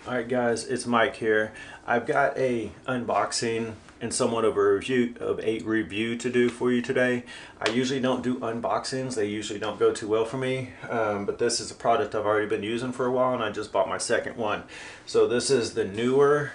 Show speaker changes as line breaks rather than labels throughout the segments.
Alright guys, it's Mike here. I've got a unboxing and somewhat of a review to do for you today. I usually don't do unboxings, they usually don't go too well for me, but this is a product I've already been using for a while and I just bought my second one. So this is the Neewer.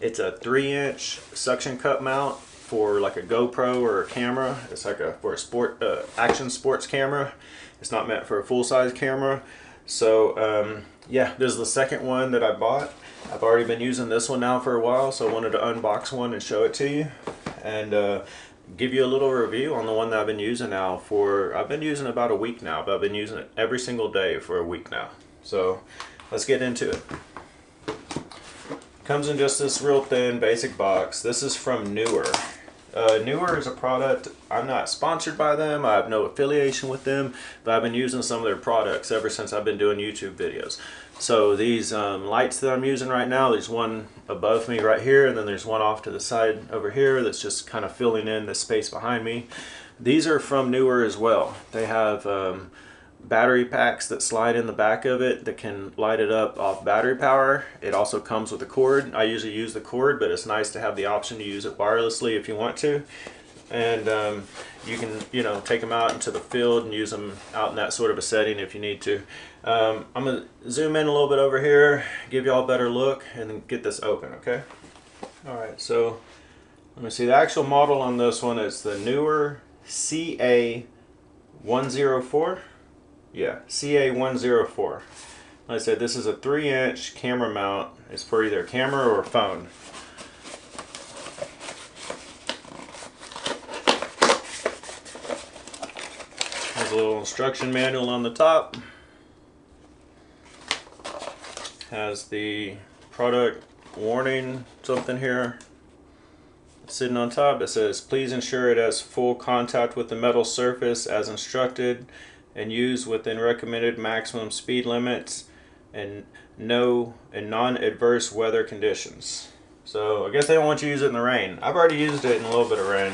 It's a 3-inch suction cup mount for like a GoPro or a camera. It's like for a action sports camera. It's not meant for a full-size camera. So yeah, this is the second one that I bought. I've already been using this one now for a while, so I wanted to unbox one and show it to you and give you a little review on the one that I've been using now for, I've been using about a week now, but I've been using it every single day for a week now. So let's get into it. Comes in just this real thin basic box. This is from Neewer. Neewer is a product, I'm not sponsored by them, I have no affiliation with them, but I've been using some of their products ever since I've been doing YouTube videos. So these lights that I'm using right now, there's one above me right here, and then there's one off to the side over here that's just kind of filling in the space behind me. These are from Neewer as well. They have battery packs that slide in the back of it that can light it up off battery power. It also comes with a cord. I usually use the cord, but it's nice to have the option to use it wirelessly if you want to. And you can, take them out into the field and use them out in that sort of a setting if you need to. I'm going to zoom in a little bit over here, give you all a better look, and then get this open, okay? Alright, so let me see. The actual model on this one is the Neewer CA104. Yeah, CA104. Like I said, this is a 3-inch camera mount. It's for either camera or phone. There's a little instruction manual on the top. Has the product warning something here sitting on top. It says, please ensure it has full contact with the metal surface as instructed and use within recommended maximum speed limits and non-adverse weather conditions. So I guess they don't want you to use it in the rain. I've already used it in a little bit of rain.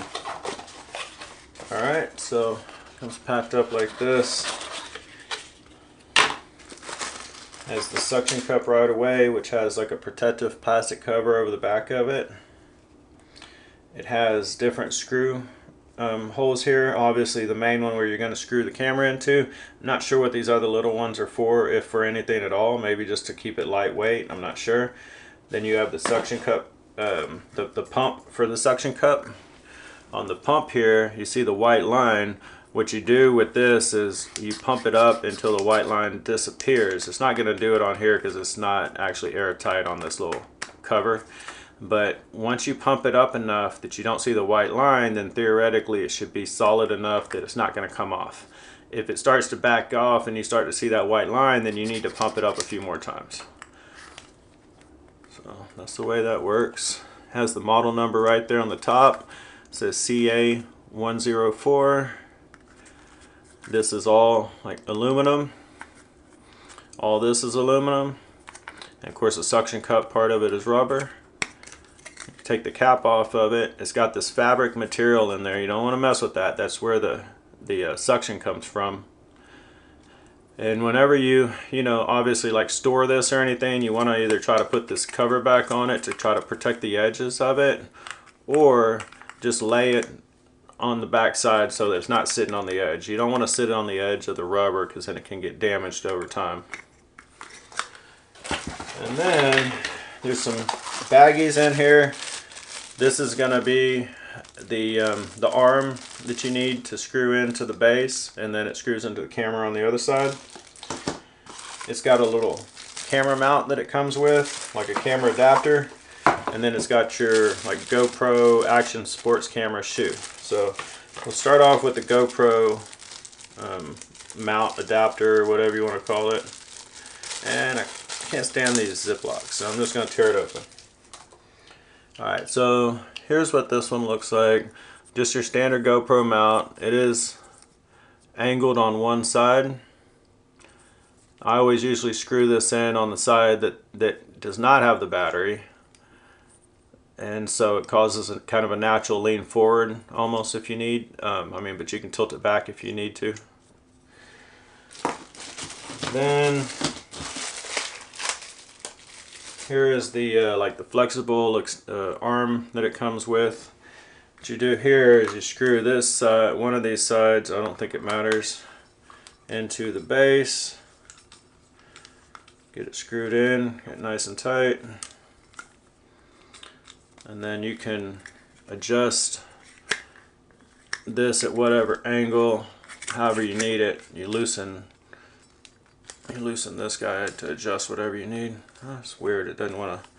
Alright, so it comes packed up like this. Has the suction cup right away, which has like a protective plastic cover over the back of it. It has different screw holes here. Obviously the main one where you're going to screw the camera into. I'm not sure what these other little ones are for, if for anything at all, maybe just to keep it lightweight, I'm not sure. Then you have the suction cup, the pump for the suction cup. On the pump here you see the white line. What you do with this is you pump it up until the white line disappears. It's not going to do it on here because it's not actually airtight on this little cover. But once you pump it up enough that you don't see the white line, then theoretically it should be solid enough that it's not going to come off. If it starts to back off and you start to see that white line, then you need to pump it up a few more times. So that's the way that works. It has the model number right there on the top. It says CA104. This is all like aluminum. All this is aluminum. And of course the suction cup part of it is rubber. Take the cap off of it. It's got this fabric material in there. You don't want to mess with that. That's where the suction comes from. And whenever you obviously like store this or anything, you want to either try to put this cover back on it to try to protect the edges of it, or just lay it on the back side so that it's not sitting on the edge. You don't want to sit on the edge of the rubber because then it can get damaged over time. And then there's some baggies in here. This is going to be the arm that you need to screw into the base, and then it screws into the camera on the other side. It's got a little camera mount that it comes with, like a camera adapter, and then it's got your like GoPro action sports camera shoe. So we'll start off with the GoPro mount adapter, or whatever you want to call it. And I can't stand these Ziplocs, so I'm just going to tear it open. Alright, so here's what this one looks like. Just your standard GoPro mount. It is angled on one side. I always usually screw this in on the side that does not have the battery. And so it causes a kind of a natural lean forward almost if you need. But you can tilt it back if you need to. Then Here is the like the flexible arm that it comes with. What you do here is you screw this one of these sides, I don't think it matters, into the base. Get it screwed in, get it nice and tight. And then you can adjust this at whatever angle, however you need it. You loosen this guy to adjust whatever you need. Oh, it's weird, it doesn't want to,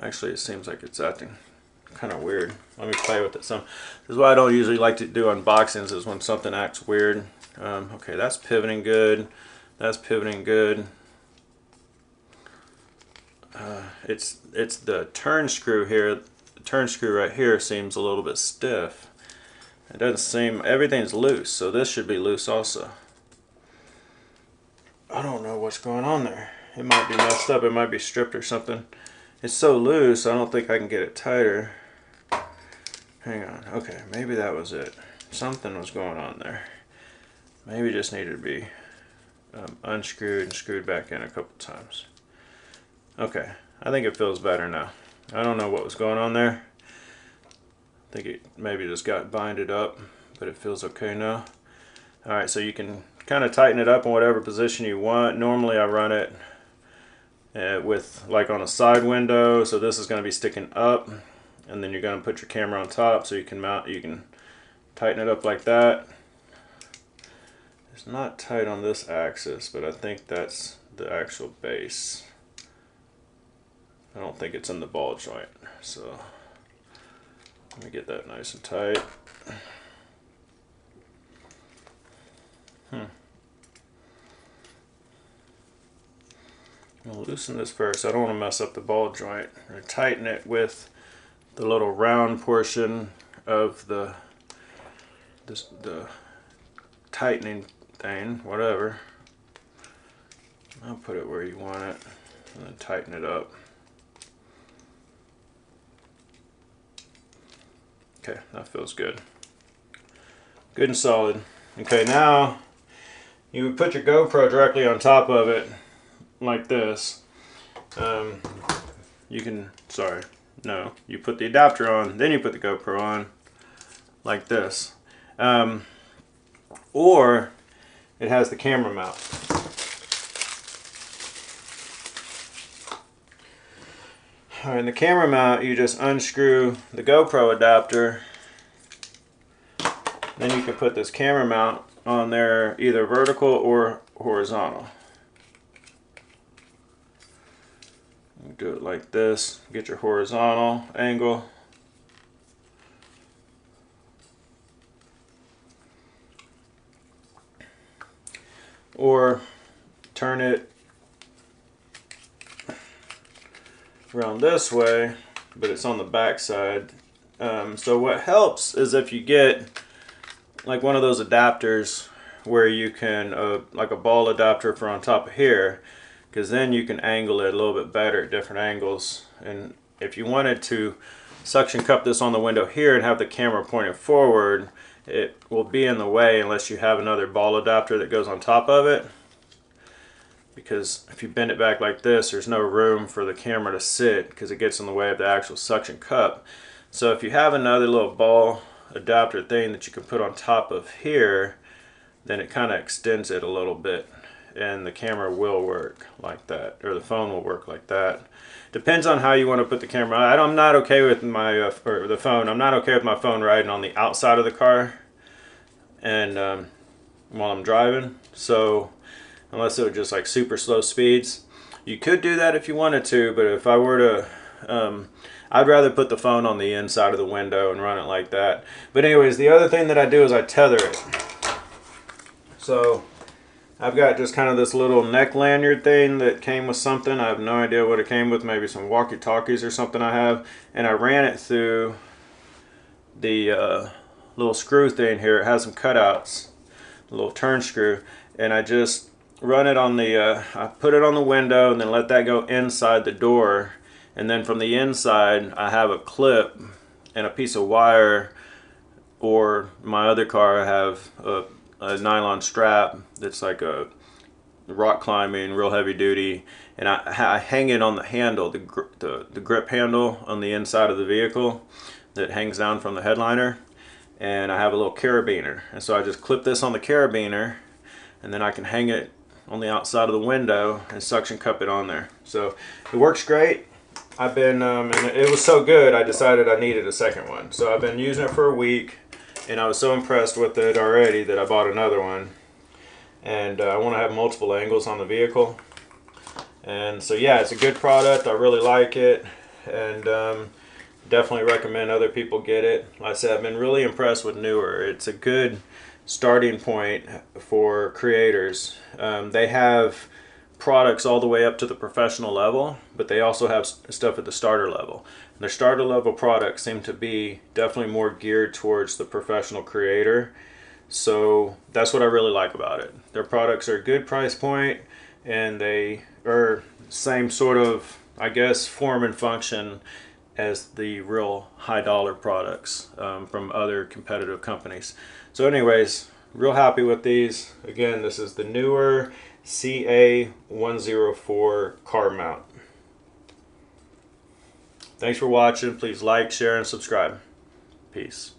actually it seems like it's acting kind of weird. Let me play with it some. This is why I don't usually like to do unboxings, is when something acts weird. Okay, that's pivoting good. That's pivoting good. It's the turn screw here. The turn screw right here seems a little bit stiff. It doesn't seem, everything's loose, so this should be loose also. I don't know what's going on there. It might be messed up, it might be stripped or something. It's so loose, I don't think I can get it tighter. Hang on, okay, maybe that was it. Something was going on there. Maybe it just needed to be unscrewed and screwed back in a couple times. Okay, I think it feels better now. I don't know what was going on there. I think it maybe just got binded up, but it feels okay now. Alright, so you can kind of tighten it up in whatever position you want. Normally I run it with like on a side window, so this is going to be sticking up, and then you're going to put your camera on top so you can mount, you can tighten it up like that. It's not tight on this axis, but I think that's the actual base. I don't think it's in the ball joint, so let me get that nice and tight. I'll loosen this first. I don't want to mess up the ball joint. I'm going to tighten it with the little round portion of the tightening thing, whatever. I'll put it where you want it and then tighten it up. Okay, that feels good. Good and solid. Okay, now you would put your GoPro directly on top of it like this. You can, sorry, no, you put the adapter on, then you put the GoPro on like this. Or it has the camera mount. Alright, in the camera mount, you just unscrew the GoPro adapter. Then you can put this camera mount on there, either vertical or horizontal. You do it like this, get your horizontal angle. Or turn it around this way, but it's on the back side. So what helps is if you get like one of those adapters where you can, like a ball adapter for on top of here, because then you can angle it a little bit better at different angles. And if you wanted to suction cup this on the window here and have the camera pointed forward, it will be in the way unless you have another ball adapter that goes on top of it. Because if you bend it back like this, there's no room for the camera to sit because it gets in the way of the actual suction cup. So if you have another little ball adapter thing that you can put on top of here, then it kind of extends it a little bit and the camera will work like that, or the phone will work like that. Depends on how you want to put the camera. I'm not okay with my or the phone. I'm not okay with my phone riding on the outside of the car and while I'm driving. So unless it was just like super slow speeds, you could do that if you wanted to. But if I were to, I'd rather put the phone on the inside of the window and run it like that. But anyways, the other thing that I do is I tether it. So I've got just kind of this little neck lanyard thing that came with something. I have no idea what it came with, maybe some walkie-talkies or something I have. And I ran it through the little screw thing here. It has some cutouts, a little turn screw. And I just run it on the, I put it on the window and then let that go inside the door. And then from the inside, I have a clip and a piece of wire, or my other car I have a nylon strap that's like a rock climbing, real heavy duty, and I hang it on the handle, the grip handle on the inside of the vehicle that hangs down from the headliner, and I have a little carabiner, and so I just clip this on the carabiner, and then I can hang it on the outside of the window and suction cup it on there. So it works great. I've been, and it was so good I decided I needed a second one. So I've been using it for a week, and I was so impressed with it already that I bought another one. And I want to have multiple angles on the vehicle. And so yeah, it's a good product. I really like it, and definitely recommend other people get it. Like I said, I've been really impressed with Neewer. It's a good starting point for creators. They have products all the way up to the professional level, but they also have stuff at the starter level. And their starter level products seem to be definitely more geared towards the professional creator. So that's what I really like about it. Their products are a good price point, and they are same sort of, I guess, form and function as the real high dollar products from other competitive companies. So anyways, real happy with these. Again, this is the Neewer CA104 car mount. Thanks for watching. Please like, share, and subscribe. Peace.